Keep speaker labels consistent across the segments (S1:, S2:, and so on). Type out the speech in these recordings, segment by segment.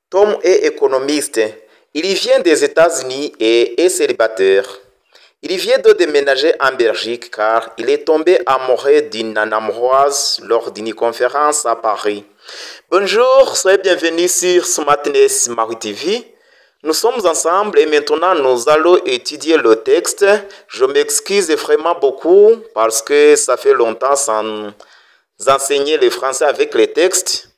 S1: Tom est économiste. Il vient des États-Unis et est célibataire. Il vient de déménager en Belgique car il est tombé amoureux d'une amoureuse lors d'une conférence à Paris. Bonjour, soyez bienvenus sur Smartness Marie TV. Nous sommes ensemble et maintenant nous allons étudier le texte. Je m'excuse vraiment beaucoup parce que ça fait longtemps sans enseigner le français avec les textes.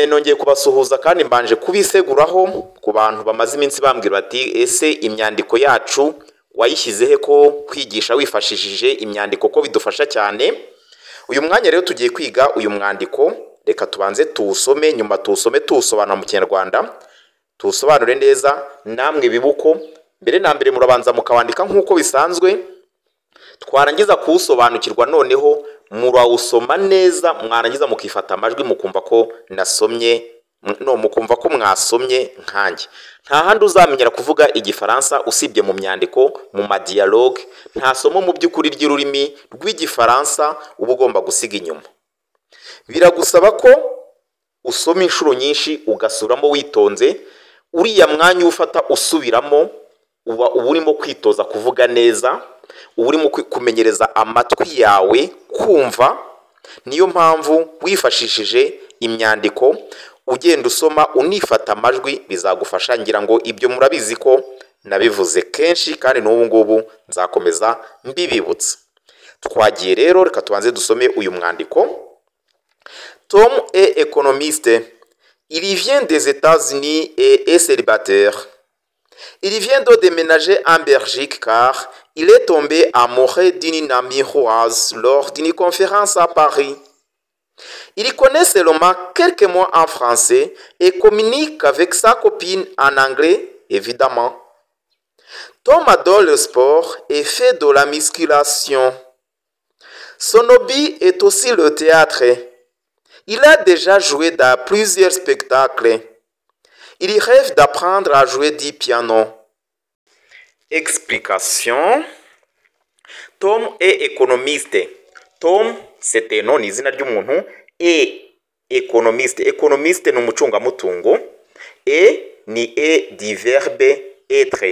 S1: Nongeye kubasuhuza kandi mbanje kubiseguraho ku bantu bamaze iminsi bambwira bati ese imyandiko yacu wayishyizehe ko kwigisha wifashishije imyandiko ko bidufasha cyane. Uyu mwanya rero tugiye kwiga uyu mwandiko, reka tubanze tuwusome, nyuma tuwusome tuwusobanura mu Kinyarwanda, tuwusobanure neza namwe bibuko. Mbere na mbere murabanza mukawandika nk'uko bisanzwe, twarangiza kuwusobanukirwa noneho murawusoma neza, mwarangiza mukifata amajwi mukumva ko nasomye, mukumva ko mwasomye nkanjye. Nta handi uzamenyera kuvuga igifaransa usibye mu myandiko, mu madialogue. Nta somo mu by'ukuri ry'ururimi rw'igifaransa uba ugomba gusiga inyuma. Biragusaba ko usoma inshuro nyinshi ugasuramo witonze. Uriya mwanya ufata usubiramo uba urimo kwitoza kuvuga neza, uba urimo kumenyereza amatwi yawe kumva. Niyo mpamvu wifashishije imyandiko ugenda usoma unifata amajwi bizagufasha. Ngira ngo ibyo murabizi ko nabivuze kenshi kandi n'ubu ngubu nzakomeza mbibibutsa. Twagiye rero, reka tubanze dusome uyu mwandiko. Tom est économiste. Il vient des États-Unis et est célibataire. Il vient de déménager en Belgique car il est tombé amoureux d'une amoureuse lors d'une conférence à Paris. Il connaît seulement quelques mots en français et communique avec sa copine en anglais, évidemment. Tom adore le sport et fait de la musculation. Son hobby est aussi le théâtre. Il a déjà joué dans plusieurs spectacles. Il rêve d'apprendre à jouer du piano. Explication. Tom est économiste. Tom, c'est un nom, izina ry'umuntu. Et économiste. Économiste ni umucungamutungo. Et ni e du verbe être.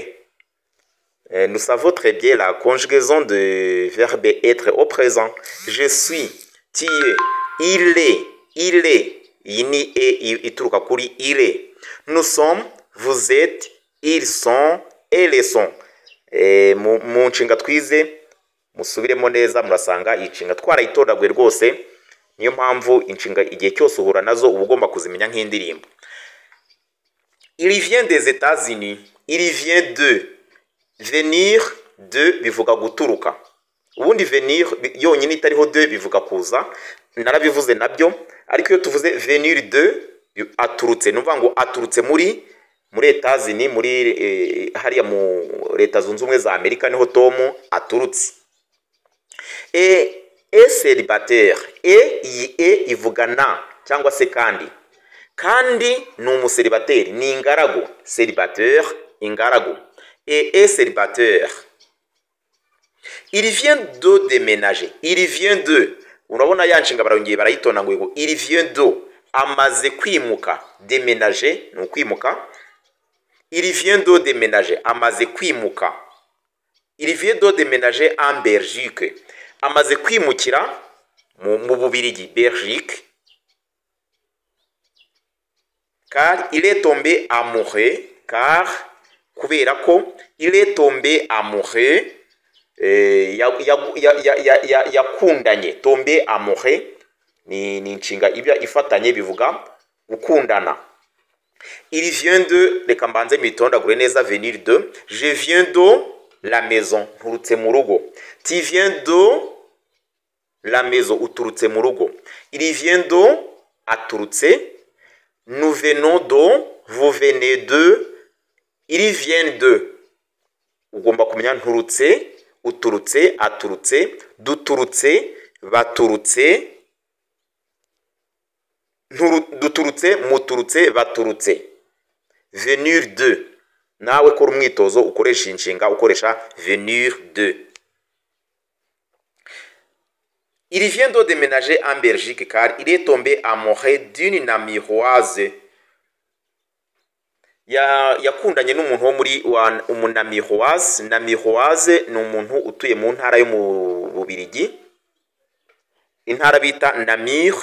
S1: Nous savons très bien la conjugaison de verbe être au présent. Je suis, tu es, il est, il est. Iyi ni e ituruka kuri il est. Nous sommes, vous êtes, ils sont, elles sont. Mu nshinga twize musubiremo neza murasanga iyi nshinga twarayitoragwe rwose. Niyo mpamvu inshinga igihe cyose uhura nazo uba ugomba kuzimenya nk'indirimbo. Il vient des États-Unis. Il vient de. Venir de bivuga guturuka. Ubundi venir yonyine itariho de bivuga kuza. Narabivuze nabyo. Ariko iyo tuvuze venir de aturutse, nuvuga ngo aturutse muri États-Unis, muri hariya mu Leta Zunze Ubumwe za Amerika niho Tom aturutse. Et célibataire. Iyi ivuga na cyangwa se kandi. Kandi ni umuselibateri, ni ingaragu. Célibataire, ingaragu. Et célibataire. Il vient de déménager. Il vient de. Urabona ya nshinga barongeye barayitona ngo il vient de. Amaze kwimuka. Déménager ni ukwimuka. Il vient de déménager. Amaze kwimuka. Il vient de déménager en Belgique. Amaze kwimukira mu Bubiligi, Belgique. Car il est tombé amoureux. Car kubera ko il est tombé amoureux. Yakundanye. Tombé amoureux ni nshinga ibya ifatanye bivuga gukundana. Il vient de, reka mbanze mitondagure neza, venir de. Je viens de la maison, nturutse mu rugo. Tu viens de la maison, uturutse mu rugo. Il vient de, aturutse. Nous venons de, vous venez de. Il vient de. Ugomba kumenya nturutse, uturutse, aturutse, duturutse, baturutse, duturutse, muturutse, baturutse. Venir de. Nawe kora umwitozo ukoresha inshinga ukoresha venir de. Il vient de déménager en Belgique car il est tombé amoureux d'une amoureuse yakundanye n'umuntu wo muri Namiroise. Namiroise ni umuntu utuye mu ntara yo mu Bubiligi, intara bita Namur.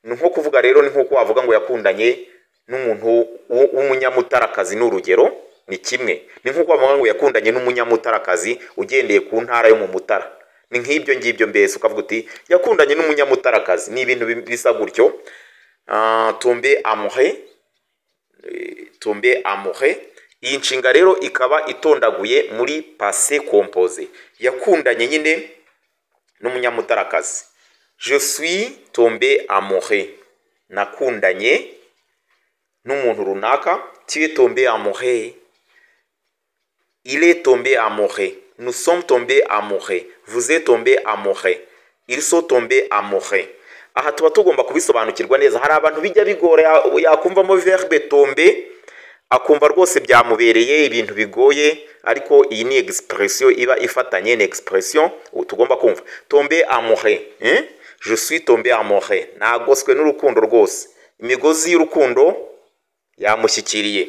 S1: Ni nko kuvuga rero, ni nko wavuga ngo yakundanye n'umuntu w'umunyamutarakazi. n'urugero ni kimwe, ni nko wavuga ngo yakundanye n'umunyamutarakazi ugendeye ku ntara yo mu Mutara. Ni nk'ibyo ngibyo mbese ukavuga uti yakundanye n'umunyamutarakazi. Ni ibintu bisa gutyo. Tomber amoureux, tomber amoureux. Iyi nshinga rero ikaba itondaguye muri passé composé. Yakundanye nyine n'umunyamutarakazi. Je suis tombé amoureux. Nakundanye n'umuntu runaka. Tu es tombé amoureux. Il est tombé amoureux. Nous sommes tombés amoureux. Vous êtes tombé amoureux. Ils sont tombés amoureux. Aha tuba tugomba kubisobanukirwa neza. Hari abantu bijya bigora, yakumvamo verbe tomber akumva rwose byamubereye ibintu bigoye, ariko iyi ni expression iba ifatanye, ni expression tugomba kumva. Tomber amoureux, je suis tombé amoureux. Nagoswe n'urukundo rwose, imigozi y'urukundo yamushyikiriye.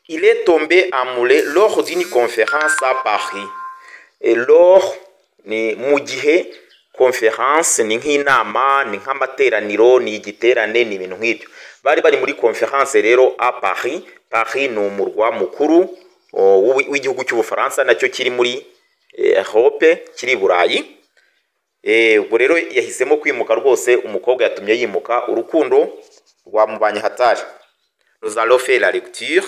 S1: Il est tombé amoureux lors d'une conférence à Paris. Et lors ni mu gihe, conference ni nk'inama, ni nk'amateraniro, ni igiterane, ni ibintu nk'ibyo. Bari muri conference rero a Paris. Paris ni umurwa mukuru w'igihugu cy'Ubufaransa, nacyo kiri muri Europe, kiri Burayi. Ubwo rero yahisemo kwimuka rwose, umukobwa yatumye yimuka, urukundo rwamubanye hatari. Nous allons faire la lecture.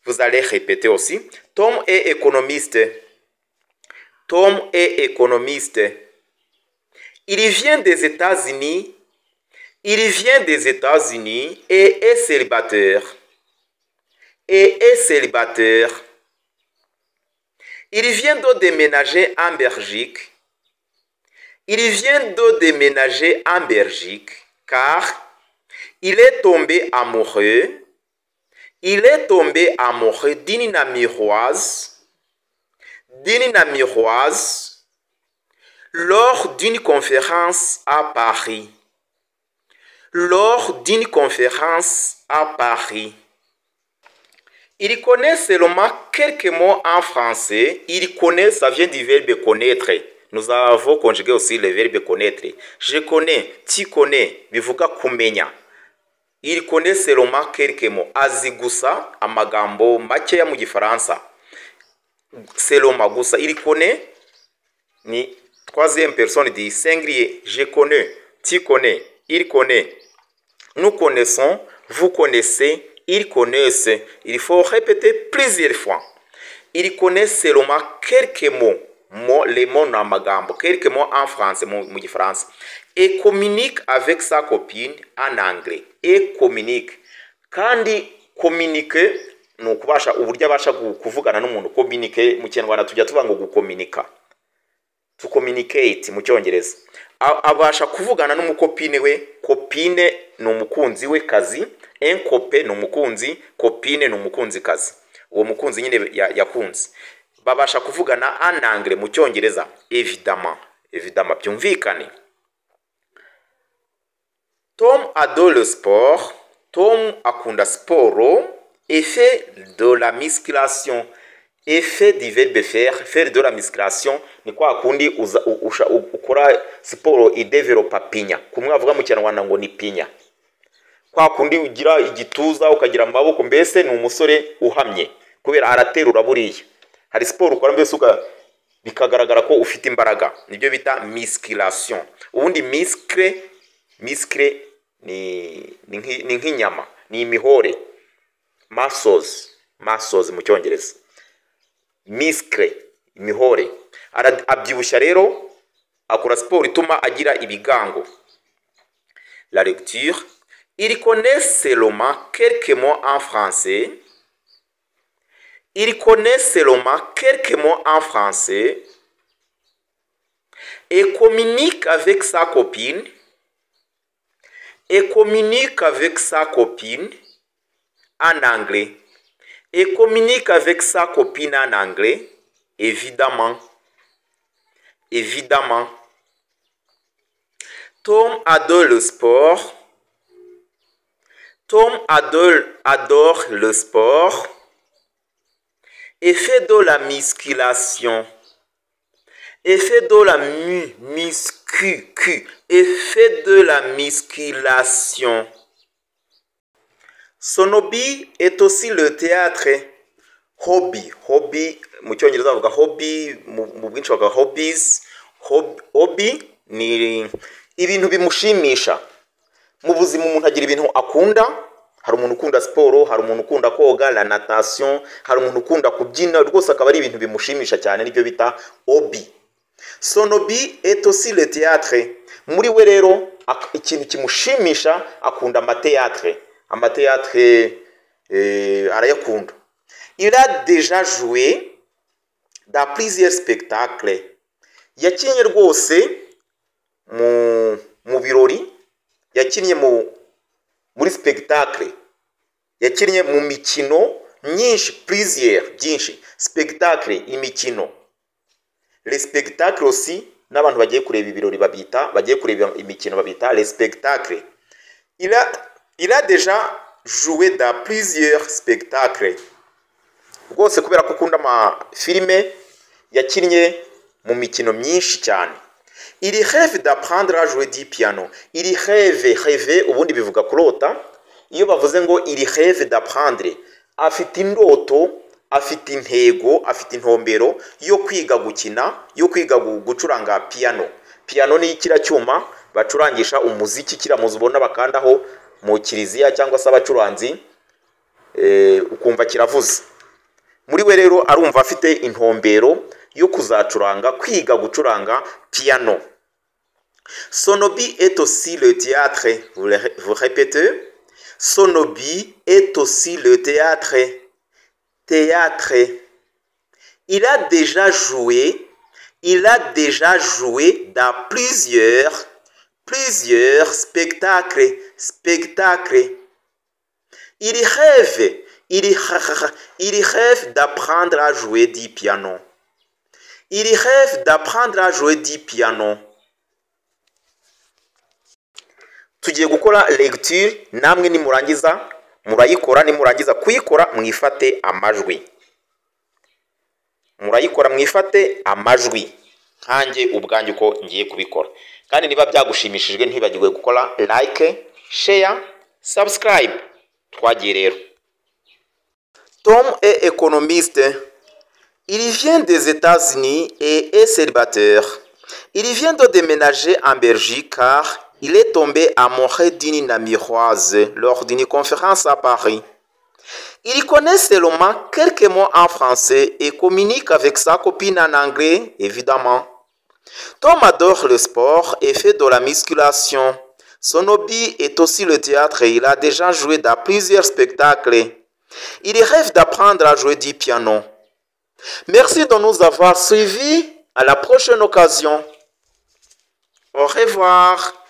S1: Vous allez répéter aussi. Tom est économiste. Tom est économiste. Il vient des États-Unis. Il vient des États-Unis et est célibataire. Et est célibataire. Il vient de déménager en Belgique. Il vient de déménager en Belgique car il est tombé amoureux. Il est tombé amoureux d'une Namuroise. D'une Namuroise lors d'une conférence à Paris. Lors d'une conférence à Paris. Il connaît seulement quelques mots en français. Il connaît, ça vient du verbe connaître. Nous avons conjugué aussi le verbe connaître. Je connais, tu connais, bivuga kumenya. Il connaît seulement quelques mots. Azi gusa amagambo makeya mu Gifaransa. Seulement gusa. Il connaît ni troisième personne du singulier. Je connais, tu connais, il connaît. Nous connaissons, vous connaissez, ils connaissent. Il faut répéter plusieurs fois. Il connaît seulement quelques mots. Les mots dans magambo. Quelques mots en français, mu Gifaransa. Et communique avec sa copine en anglais. Et communique. Kandi communique ni ukubasha uburyo abasha kuvugana n'umuntu. Communique mu Kinyarwanda tujya tuvuga ngo gukominika. To communicate mu Cyongereza. Abasha kuvugana n'umukopine we. Kopine ni umukunzi we kazi. Un copain ni umukunzi. Kopine ni umukunzi kazi. Uwo mukunzi nyine yakunze. Babasha kuvugana en anglais mu Cyongereza. Évidemment. Évidemment byumvikane. Tom adore le sport. Tom akunda sport et fait de la musculation. Et fait du verbe faire. Faire de la musculation ni kwa kundi ukora sport idevelopa pinya. Kumwe avuga mu Kinyarwanda ngo ni pinya. Kwa kundi ugira igituza ukagira amaboko, mbese ni umusore uhamye kubera araterura buriya. Hari sport ukora mbese bikagaragara ko ufite imbaraga. Nibyo bita musculation. Ubundi muscle ni nk'inyama, ni imihore. Muscles mu Cyongereza. Muscle, imihore. Abyibushya rero akora sport ituma agira ibigango. La lecture. Il connaît seulement quelques mots en français. Il connaît seulement quelques mots en français et communique avec sa copine. Et communique avec sa copine en anglais. Et communique avec sa copine en anglais, évidemment. Évidemment. Tom adore le sport. Tom adore le sport et fait de la musculation. Et fait de la musculation. Son hobby est aussi le théâtre. Hobby mu cyongereza bavuga hobby, mu bwinshi bavuga hobbies. Hobby ni ibintu bimushimisha mu buzima. Umuntu agira ibintu akunda. Hari umuntu ukunda siporo, hari umuntu ukunda koga, la natation, hari umuntu ukunda kubyina, rwose akaba ari ibintu bimushimisha cyane, nibyo bita hobby. Son hobby est aussi le théâtre. Muri we rero ikintu kimushimisha, akunda amateatre. Amateatre arayakunda. Il a déjà joué dans plusieurs spectacles. Yakinnye rwose mu birori, yakinnye muri spectacle, yakinnye mu mikino myinshi, plusieurs, byinshi. Spectacle, imikino. Les spectacles aussi, n'abantu bagiye kureba ibirori babita, bagiye kureba imikino babita les spectacles. Il a déjà joué dans plusieurs spectacles. Rwose kubera ko akunda amafilime, yakinnye mu mikino myinshi cyane. Il rêve d'apprendre à jouer du piano. Il rêve ubundi bivuga kurota. Iyo bavuze ngo il rêve d'apprendre, afite indoto, afite intego, afite intumbero yo kwiga gukina, yo kwiga gucuranga piano. Piano ni kira cyuma bacurangisha umuziki, kiramuzi ubona bakandaho mu kiliziya cyangwa se abacuranzi, ukumva kiravuze. Muri we rero arumva afite intumbero yo kuzacuranga, kwiga gucuranga piano. Son hobby est aussi le théâtre. Vous répétez? Son hobby est aussi le théâtre. Théâtre. Il a déjà joué dans plusieurs spectacles. Il rêve d'apprendre à jouer du piano. Il rêve d'apprendre à jouer du piano. Tugiye gukora lecture, namwe nimurangiza murayikora, nimurangiza kuyikora mwifate amajwi. Murayikora mwifate amajwi nkanjye ubwanjye uko ngiye kubikora. Kandi niba byagushimishijwe ntibagirwe gukora like, share, subscribe. Twagiye rero. Tom est économiste. Il vient des États-Unis et est célibataire. Il vient de déménager en Belgique car il est tombé amoureux d'une Namuroise lors d'une conférence à Paris. Il connaît seulement quelques mots en français et communique avec sa copine en anglais, évidemment. Tom adore le sport et fait de la musculation. Son hobby est aussi le théâtre et il a déjà joué dans plusieurs spectacles. Il rêve d'apprendre à jouer du piano. Merci de nous avoir suivis. À la prochaine occasion. Au revoir.